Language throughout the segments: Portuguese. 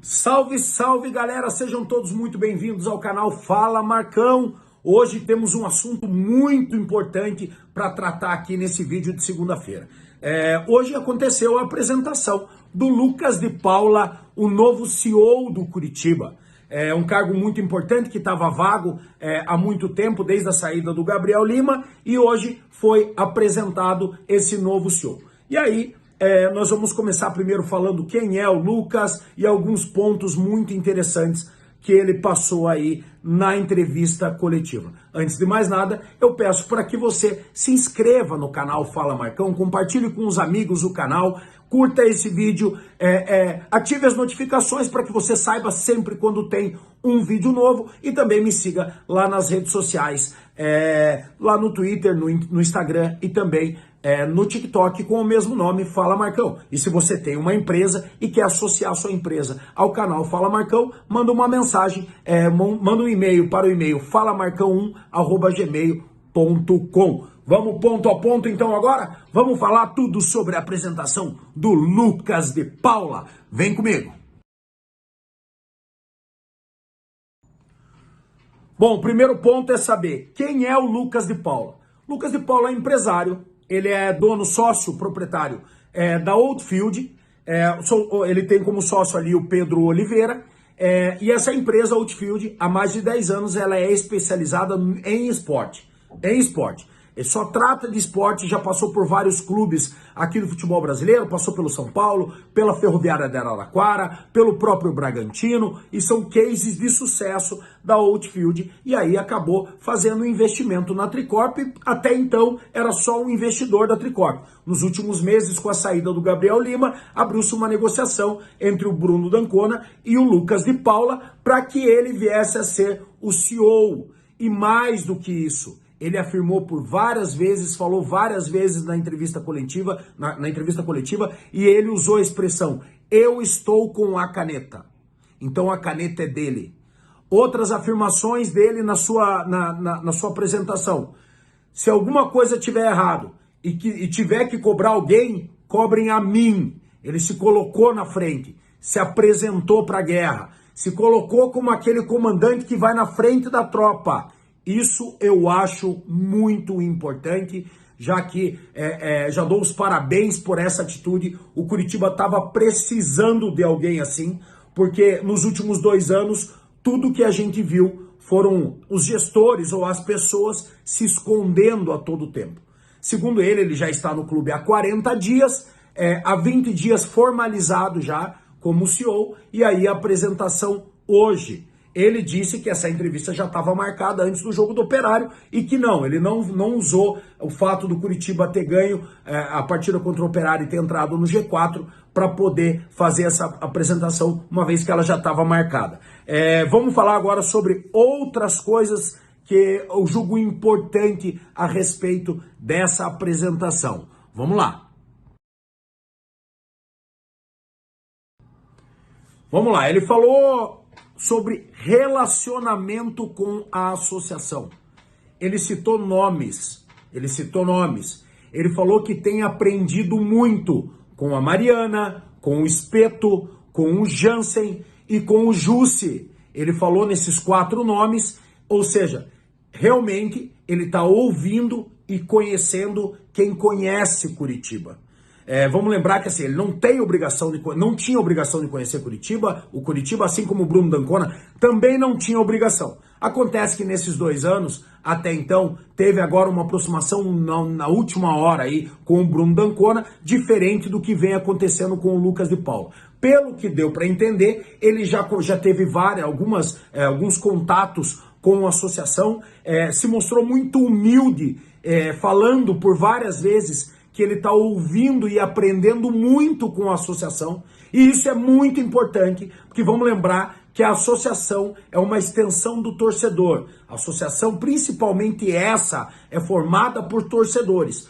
Salve, salve galera, sejam todos muito bem-vindos ao canal Fala Marcão. Hoje temos um assunto muito importante para tratar aqui nesse vídeo de segunda-feira. Hoje aconteceu a apresentação do Lucas de Paula, o novo CEO do Curitiba. É um cargo muito importante que estava vago há muito tempo, desde a saída do Gabriel Lima, e hoje foi apresentado esse novo CEO. E aí, nós vamos começar primeiro falando quem é o Lucas e alguns pontos muito interessantes que ele passou aí na entrevista coletiva. Antes de mais nada, eu peço para que você se inscreva no canal Fala Marcão, compartilhe com os amigos o canal, curta esse vídeo, ative as notificações para que você saiba sempre quando tem um vídeo novo e também me siga lá nas redes sociais, lá no Twitter, no Instagram e também no TikTok com o mesmo nome, Fala Marcão. E se você tem uma empresa e quer associar a sua empresa ao canal Fala Marcão, manda uma mensagem, manda um e-mail para o e-mail falamarcão1@gmail.com. Vamos ponto a ponto então agora? Vamos falar tudo sobre a apresentação do Lucas de Paula. Vem comigo. Bom, o primeiro ponto é saber quem é o Lucas de Paula. Lucas de Paula é empresário, ele é dono, sócio, proprietário da Outfield, ele tem como sócio ali o Pedro Oliveira, e essa empresa Outfield, há mais de 10 anos, ela é especializada em esporte. Ele só trata de esporte, já passou por vários clubes aqui do futebol brasileiro, passou pelo São Paulo, pela Ferroviária de Araraquara, pelo próprio Bragantino, e são cases de sucesso da Outfield, e aí acabou fazendo um investimento na Tricorp, até então era só um investidor da Tricorp. Nos últimos meses, com a saída do Gabriel Lima, abriu-se uma negociação entre o Bruno D'Ancona e o Lucas de Paula para que ele viesse a ser o CEO, e mais do que isso, ele afirmou por várias vezes, falou várias vezes na entrevista coletiva, e ele usou a expressão, eu estou com a caneta. Então a caneta é dele. Outras afirmações dele na sua apresentação. Se alguma coisa tiver errado e tiver que cobrar alguém, cobrem a mim. Ele se colocou na frente, se apresentou para a guerra, se colocou como aquele comandante que vai na frente da tropa. Isso eu acho muito importante, já que já dou os parabéns por essa atitude. O Curitiba estava precisando de alguém assim, porque nos últimos 2 anos, tudo que a gente viu foram os gestores ou as pessoas se escondendo a todo tempo. Segundo ele já está no clube há 40 dias, há 20 dias formalizado já como CEO, e aí a apresentação hoje. Ele disse que essa entrevista já estava marcada antes do jogo do Operário e que ele não usou o fato do Curitiba ter ganho a partida contra o Operário e ter entrado no G4 para poder fazer essa apresentação, uma vez que ela já estava marcada. Vamos falar agora sobre outras coisas que eu julgo importante a respeito dessa apresentação. Vamos lá. Vamos lá, ele falou sobre relacionamento com a associação. Ele citou nomes. Ele falou que tem aprendido muito com a Mariana, com o Espeto, com o Jansen e com o Jussi. Ele falou nesses 4 nomes, ou seja, realmente ele está ouvindo e conhecendo quem conhece Curitiba. Vamos lembrar que assim, ele não tinha obrigação de conhecer Curitiba, o Curitiba, assim como o Bruno D'Ancona, também não tinha obrigação. Acontece que nesses 2 anos, até então, teve agora uma aproximação na última hora aí com o Bruno D'Ancona, diferente do que vem acontecendo com o Lucas de Paula. Pelo que deu para entender, ele já teve alguns contatos com a associação, se mostrou muito humilde, falando por várias vezes que ele está ouvindo e aprendendo muito com a associação, e isso é muito importante, porque vamos lembrar que a associação é uma extensão do torcedor. A associação, principalmente essa, é formada por torcedores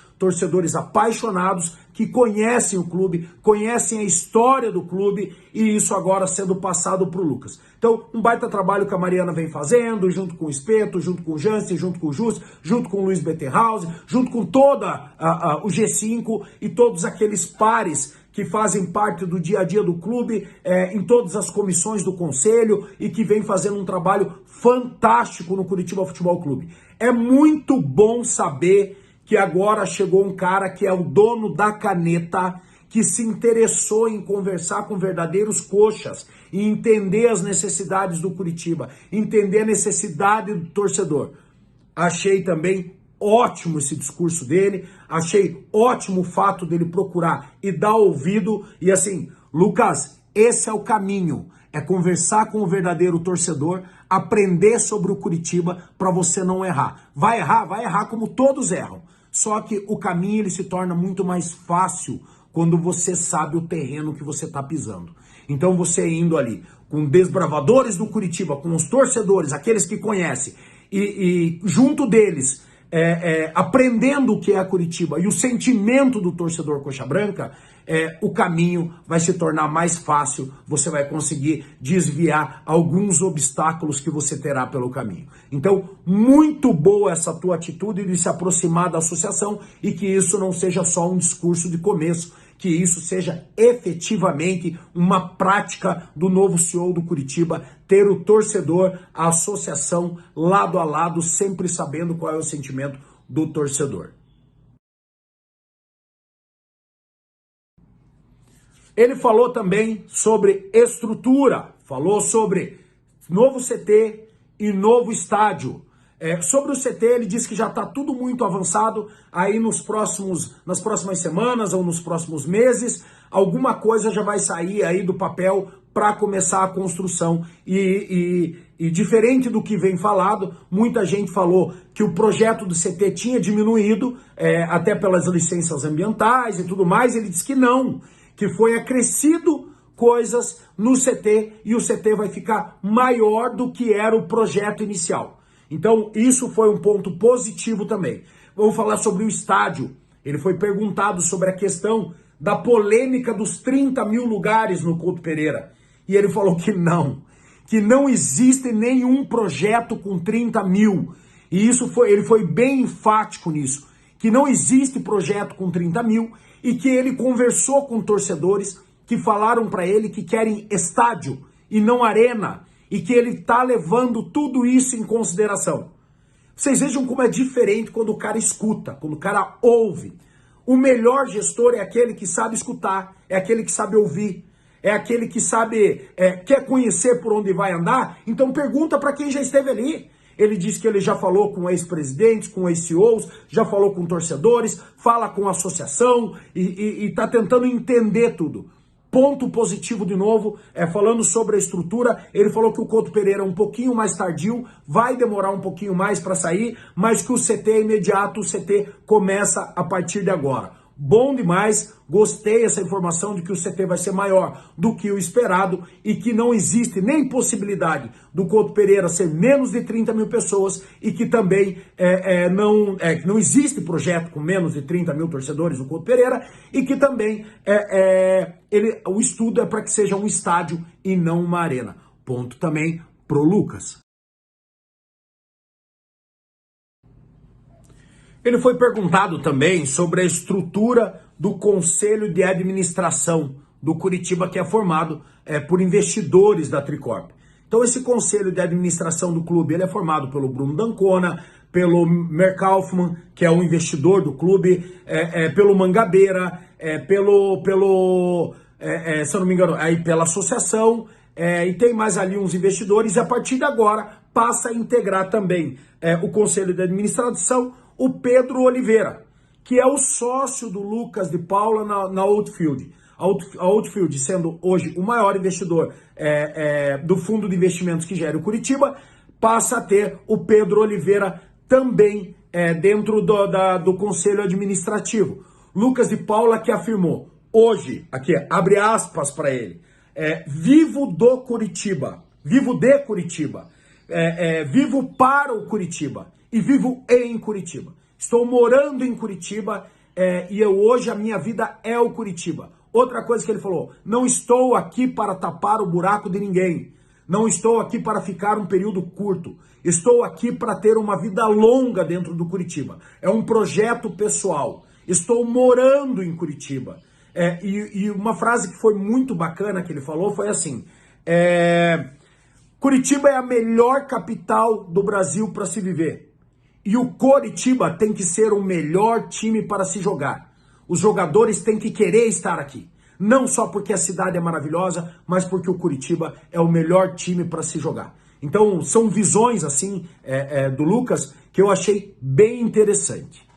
apaixonados que conhecem o clube, conhecem a história do clube, e isso agora sendo passado para o Lucas. Então, um baita trabalho que a Mariana vem fazendo, junto com o Espeto, junto com o Jansen, junto com o Jus, junto com o Luiz Bettenhausen, junto com toda o G5 e todos aqueles pares que fazem parte do dia a dia do clube, em todas as comissões do conselho e que vem fazendo um trabalho fantástico no Curitiba Futebol Clube. É muito bom saber que agora chegou um cara que é o dono da caneta, que se interessou em conversar com verdadeiros coxas e entender as necessidades do Curitiba, entender a necessidade do torcedor. Achei também ótimo esse discurso dele, achei ótimo o fato dele procurar e dar ouvido. E assim, Lucas, esse é o caminho, é conversar com o verdadeiro torcedor, aprender sobre o Curitiba para você não errar. Vai errar como todos erram. Só que o caminho ele se torna muito mais fácil quando você sabe o terreno que você está pisando. Então você indo ali com desbravadores do Curitiba, com os torcedores, aqueles que conhecem, e junto deles, aprendendo o que é a Curitiba e o sentimento do torcedor coxa branca, o caminho vai se tornar mais fácil, você vai conseguir desviar alguns obstáculos que você terá pelo caminho. Então, muito boa essa tua atitude de se aproximar da associação e que isso não seja só um discurso de começo, que isso seja efetivamente uma prática do novo CEO do Curitiba, ter o torcedor, a associação lado a lado, sempre sabendo qual é o sentimento do torcedor. Ele falou também sobre estrutura, falou sobre novo CT e novo estádio. Sobre o CT, ele disse que já está tudo muito avançado, aí nas próximas semanas ou nos próximos meses, alguma coisa já vai sair aí do papel para começar a construção. E diferente do que vem falado, muita gente falou que o projeto do CT tinha diminuído, até pelas licenças ambientais e tudo mais. Ele disse que não, que foi acrescido coisas no CT e o CT vai ficar maior do que era o projeto inicial. Então, isso foi um ponto positivo também. Vamos falar sobre o estádio. Ele foi perguntado sobre a questão da polêmica dos 30 mil lugares no Couto Pereira. E ele falou que não existe nenhum projeto com 30 mil. E ele foi bem enfático nisso, que não existe projeto com 30 mil e que ele conversou com torcedores que falaram para ele que querem estádio e não arena, e que ele está levando tudo isso em consideração. Vocês vejam como é diferente quando o cara escuta, quando o cara ouve. O melhor gestor é aquele que sabe escutar, é aquele que sabe ouvir, é aquele que sabe, quer conhecer por onde vai andar, então pergunta para quem já esteve ali. Ele disse que ele já falou com ex-presidentes, com ex-CEOs, já falou com torcedores, fala com a associação e está tentando entender tudo. Ponto positivo de novo, falando sobre a estrutura, ele falou que o Couto Pereira é um pouquinho mais tardio, vai demorar um pouquinho mais para sair, mas que o CT é imediato, o CT começa a partir de agora. Bom demais, gostei dessa informação de que o CT vai ser maior do que o esperado e que não existe nem possibilidade do Couto Pereira ser menos de 30 mil pessoas e que também não existe projeto com menos de 30 mil torcedores do Couto Pereira e que também o estudo é para que seja um estádio e não uma arena. Ponto também pro Lucas. Ele foi perguntado também sobre a estrutura do Conselho de Administração do Curitiba, que é formado por investidores da Tricorp. Então esse Conselho de Administração do clube ele é formado pelo Bruno D'Ancona, pelo Merkaufmann, que é um investidor do clube, pelo Mangabeira, se eu não me engano, aí pela associação, e tem mais ali uns investidores, e a partir de agora passa a integrar também o Conselho de Administração o Pedro Oliveira, que é o sócio do Lucas de Paula na Outfield. A Outfield, sendo hoje o maior investidor do fundo de investimentos que gera o Curitiba, passa a ter o Pedro Oliveira também dentro do Conselho Administrativo. Lucas de Paula que afirmou, hoje, aqui abre aspas para ele, vivo do Curitiba, vivo de Curitiba, vivo para o Curitiba e vivo em Curitiba. Estou morando em Curitiba e hoje a minha vida é o Curitiba. Outra coisa que ele falou, não estou aqui para tapar o buraco de ninguém. Não estou aqui para ficar um período curto. Estou aqui para ter uma vida longa dentro do Curitiba. É um projeto pessoal. Estou morando em Curitiba. E uma frase que foi muito bacana que ele falou foi assim: Curitiba é a melhor capital do Brasil para se viver. E o Coritiba tem que ser o melhor time para se jogar. Os jogadores têm que querer estar aqui. Não só porque a cidade é maravilhosa, mas porque o Curitiba é o melhor time para se jogar. Então, são visões assim do Lucas que eu achei bem interessante.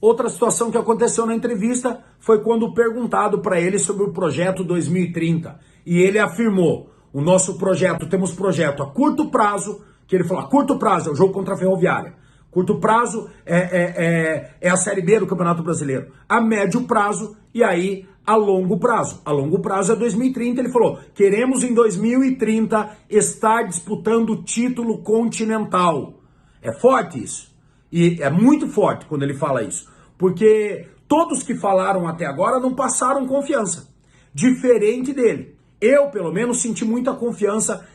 Outra situação que aconteceu na entrevista foi quando perguntado para ele sobre o projeto 2030. E ele afirmou: o nosso projeto, temos projeto a curto prazo, que ele falou, a curto prazo é o jogo contra a Ferroviária. Curto prazo é a Série B do Campeonato Brasileiro. A médio prazo e aí a longo prazo. A longo prazo é 2030, ele falou, queremos em 2030 estar disputando o título continental. É forte isso. E é muito forte quando ele fala isso. Porque todos que falaram até agora não passaram confiança. Diferente dele. Eu, pelo menos, senti muita confiança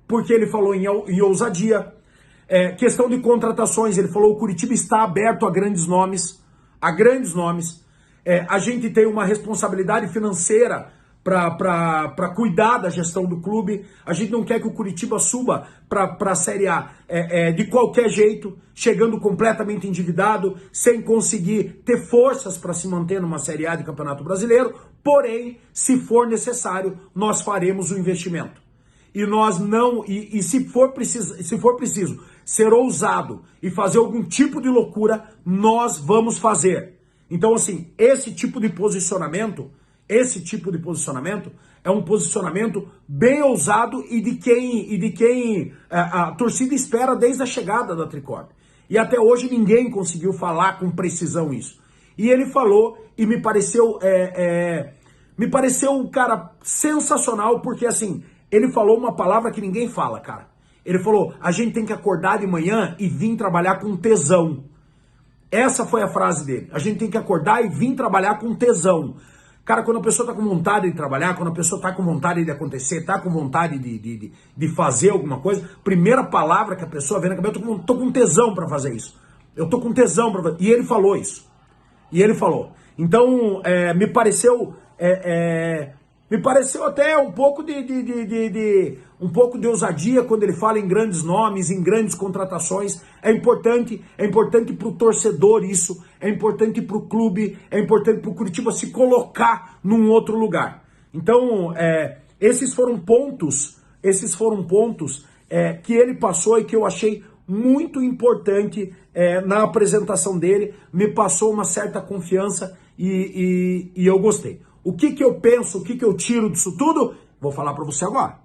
porque ele falou em ousadia. Questão de contratações, ele falou, o Curitiba está aberto a grandes nomes. A grandes nomes. A gente tem uma responsabilidade financeira para cuidar da gestão do clube. A gente não quer que o Curitiba suba para a Série A de qualquer jeito, chegando completamente endividado, sem conseguir ter forças para se manter numa Série A de Campeonato Brasileiro. Porém, se for necessário, nós faremos o investimento. E nós não, e se for preciso ser ousado e fazer algum tipo de loucura, nós vamos fazer. Então, assim, esse tipo de posicionamento é um posicionamento bem ousado e de quem a torcida espera desde a chegada da Tricorp. E até hoje ninguém conseguiu falar com precisão isso. E ele falou e me pareceu um cara sensacional, porque assim, ele falou uma palavra que ninguém fala, cara. Ele falou, a gente tem que acordar de manhã e vir trabalhar com tesão. Essa foi a frase dele. A gente tem que acordar e vir trabalhar com tesão. Cara, quando a pessoa tá com vontade de trabalhar, quando a pessoa tá com vontade de acontecer, tá com vontade de fazer alguma coisa, primeira palavra que a pessoa vê na cabeça, eu tô com tesão para fazer isso. Eu tô com tesão para fazer. E ele falou isso. E ele falou. Então, me pareceu até um pouco de ousadia quando ele fala em grandes nomes, em grandes contratações. É importante para o torcedor isso, é importante para o clube, é importante para o Curitiba se colocar num outro lugar. Então, esses foram pontos que ele passou e que eu achei muito importante na apresentação dele, me passou uma certa confiança e eu gostei. O que eu penso, o que eu tiro disso tudo, vou falar para você agora.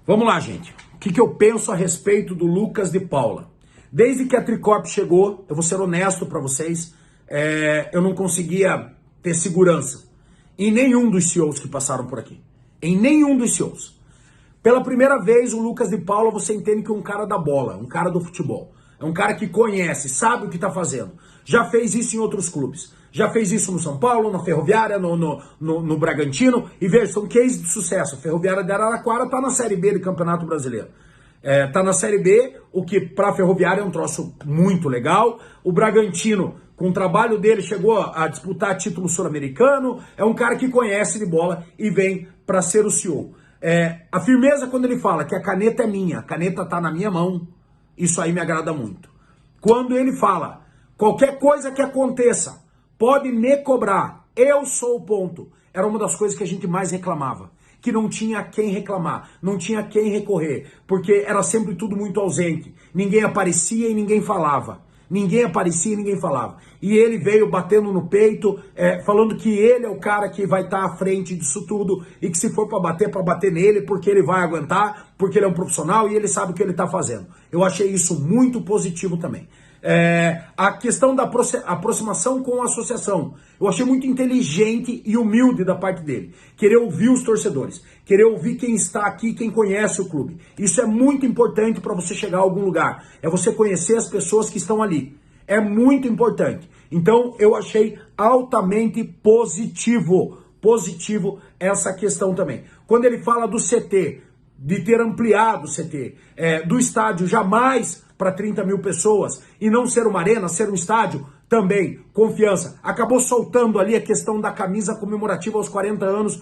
Vamos lá, gente. O que eu penso a respeito do Lucas de Paula? Desde que a Tricorp chegou, eu vou ser honesto para vocês, eu não conseguia ter segurança em nenhum dos CEOs que passaram por aqui. Em nenhum dos CEOs. Pela primeira vez, o Lucas de Paula, você entende que é um cara da bola, um cara do futebol. É um cara que conhece, sabe o que está fazendo. Já fez isso em outros clubes. Já fez isso no São Paulo, na Ferroviária, no Bragantino. E veja, são cases de sucesso. A Ferroviária de Araraquara está na Série B do Campeonato Brasileiro. Está na Série B, o que para a Ferroviária é um troço muito legal. O Bragantino, com o trabalho dele, chegou a disputar título sul-americano. É um cara que conhece de bola e vem para ser o CEO. A firmeza quando ele fala que a caneta é minha, a caneta está na minha mão, isso aí me agrada muito. Quando ele fala, qualquer coisa que aconteça, pode me cobrar, eu sou o ponto. Era uma das coisas que a gente mais reclamava. Que não tinha quem reclamar, não tinha quem recorrer, porque era sempre tudo muito ausente. Ninguém aparecia e ninguém falava. Ninguém aparecia e ninguém falava. E ele veio batendo no peito, falando que ele é o cara que vai estar à frente disso tudo e que se for para bater nele, porque ele vai aguentar, porque ele é um profissional e ele sabe o que ele está fazendo. Eu achei isso muito positivo também. A questão da aproximação com a associação, eu achei muito inteligente e humilde da parte dele. Querer ouvir os torcedores, querer ouvir quem está aqui, quem conhece o clube. Isso é muito importante para você chegar a algum lugar. É você conhecer as pessoas que estão ali. É muito importante. Então eu achei altamente positivo essa questão também. Quando ele fala do CT, de ter ampliado o CT, do estádio jamais para 30 mil pessoas e não ser uma arena, ser um estádio, também, confiança. Acabou soltando ali a questão da camisa comemorativa aos 40 anos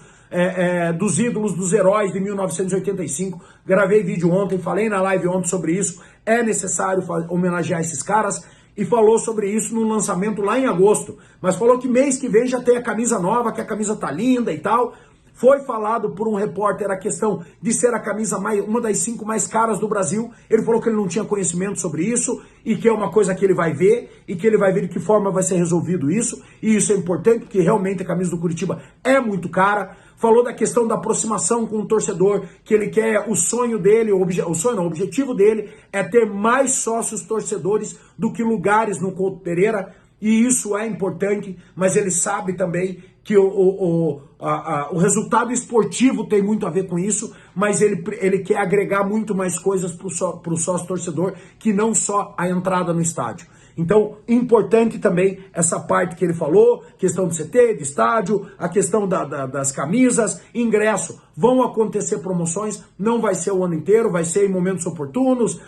dos ídolos, dos heróis de 1985. Gravei vídeo ontem, falei na live ontem sobre isso. É necessário homenagear esses caras. E falou sobre isso no lançamento lá em agosto. Mas falou que mês que vem já tem a camisa nova, que a camisa tá linda e tal. Foi falado por um repórter a questão de ser a camisa uma das 5 mais caras do Brasil. Ele falou que ele não tinha conhecimento sobre isso e que é uma coisa que ele vai ver e que ele vai ver de que forma vai ser resolvido isso. E isso é importante porque realmente a camisa do Curitiba é muito cara. Falou da questão da aproximação com o torcedor, que ele quer, o sonho dele, o objetivo dele é ter mais sócios torcedores do que lugares no Couto Pereira. E isso é importante, mas ele sabe também que o resultado esportivo tem muito a ver com isso, mas ele quer agregar muito mais coisas para o sócio torcedor que não só a entrada no estádio. Então, importante também essa parte que ele falou, questão do CT, de estádio, a questão das camisas, ingresso. Vão acontecer promoções, não vai ser o ano inteiro, vai ser em momentos oportunos,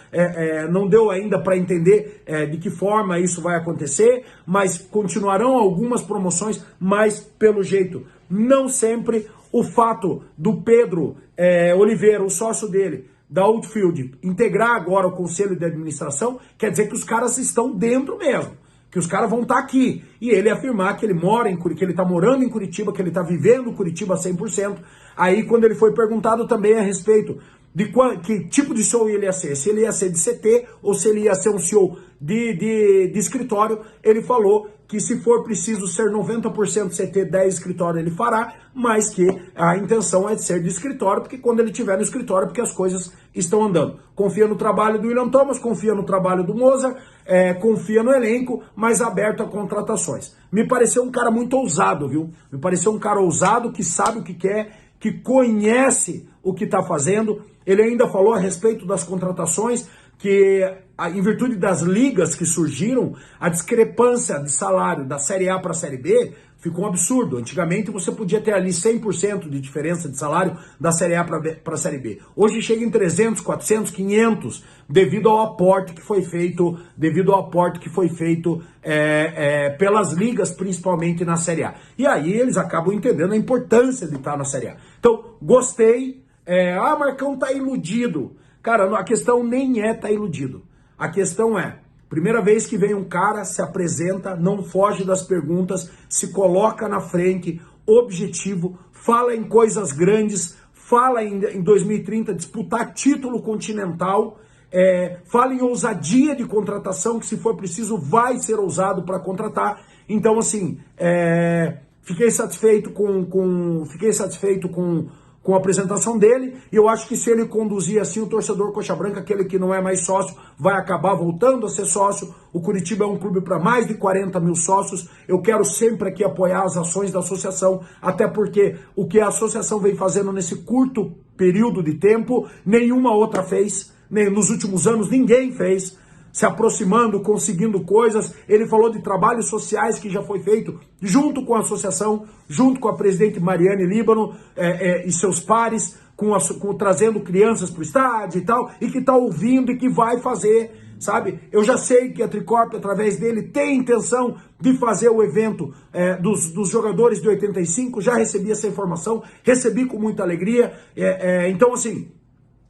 não deu ainda para entender de que forma isso vai acontecer, mas continuarão algumas promoções, mas pelo jeito, não sempre. O fato do Pedro Oliveira, o sócio dele, da Outfield, integrar agora o conselho de administração, quer dizer que os caras estão dentro mesmo, que os caras vão estar aqui. E ele afirmar que ele mora em Curitiba, que ele está morando em Curitiba, que ele está vivendo Curitiba 100%. Aí quando ele foi perguntado também a respeito de que tipo de show ele ia ser, se ele ia ser de CT ou se ele ia ser um show de escritório, ele falou que se for preciso ser 90% CT, 10 escritório ele fará, mas que a intenção é de ser de escritório, porque quando ele estiver no escritório, porque as coisas estão andando. Confia no trabalho do William Thomas, confia no trabalho do Mozart, confia no elenco, mas aberto a contratações. Me pareceu um cara muito ousado, viu? Me pareceu um cara ousado, que sabe o que quer, que conhece o que está fazendo. Ele ainda falou a respeito das contratações, que em virtude das ligas que surgiram, a discrepância de salário da Série A para a Série B ficou um absurdo. Antigamente você podia ter ali 100% de diferença de salário da Série A para a Série B. Hoje chega em 300, 400, 500, devido ao aporte que foi feito, pelas ligas, principalmente na Série A. E aí eles acabam entendendo a importância de estar na Série A. Então, gostei. Marcão tá iludido. Cara, a questão nem é tá iludido. A questão é, primeira vez que vem um cara, se apresenta, não foge das perguntas, se coloca na frente, objetivo, fala em coisas grandes, fala em 2030 disputar título continental, fala em ousadia de contratação, que se for preciso vai ser ousado para contratar. Então, assim, fiquei satisfeito com a apresentação dele, e eu acho que se ele conduzir assim, o torcedor coxa branca, aquele que não é mais sócio, vai acabar voltando a ser sócio. O Curitiba é um clube para mais de 40 mil sócios. Eu quero sempre aqui apoiar as ações da associação, até porque o que a associação vem fazendo nesse curto período de tempo, nenhuma outra fez, nos últimos anos ninguém fez, se aproximando, conseguindo coisas. Ele falou de trabalhos sociais que já foi feito junto com a associação, junto com a presidente Mariane Líbano e seus pares, trazendo crianças para o estádio e tal, e que está ouvindo e que vai fazer, sabe? Eu já sei que a Tricorp, através dele, tem intenção de fazer o evento dos jogadores de 85, já recebi essa informação, recebi com muita alegria. Então, assim,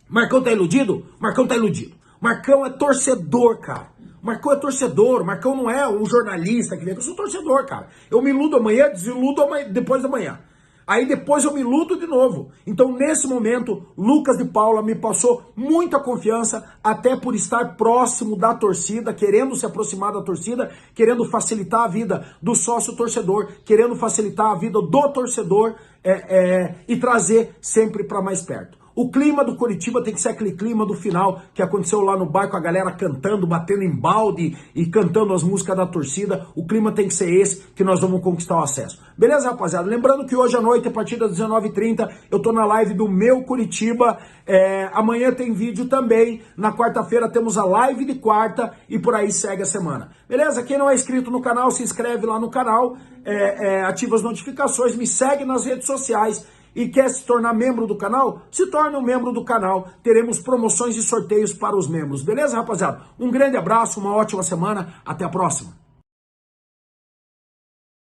Marcão tá iludido? Marcão tá iludido. Marcão é torcedor, cara. Marcão é torcedor. Marcão não é um jornalista que vem. Eu sou torcedor, cara. Eu me iludo amanhã, desiludo depois da manhã. Aí depois eu me iludo de novo. Então, nesse momento, Lucas de Paula me passou muita confiança, até por estar próximo da torcida, querendo se aproximar da torcida, querendo facilitar a vida do sócio torcedor, querendo facilitar a vida do torcedor e trazer sempre para mais perto. O clima do Curitiba tem que ser aquele clima do final que aconteceu lá no bar, com a galera cantando, batendo em balde e cantando as músicas da torcida. O clima tem que ser esse, que nós vamos conquistar o acesso. Beleza, rapaziada? Lembrando que hoje à noite, a partir das 19h30, eu tô na live do meu Curitiba. Amanhã tem vídeo também. Na quarta-feira temos a live de quarta e por aí segue a semana. Beleza? Quem não é inscrito no canal, se inscreve lá no canal, ativa as notificações, me segue nas redes sociais. e quer se tornar membro do canal, se torne um membro do canal. Teremos promoções e sorteios para os membros. Beleza, rapaziada? Um grande abraço, uma ótima semana. Até a próxima.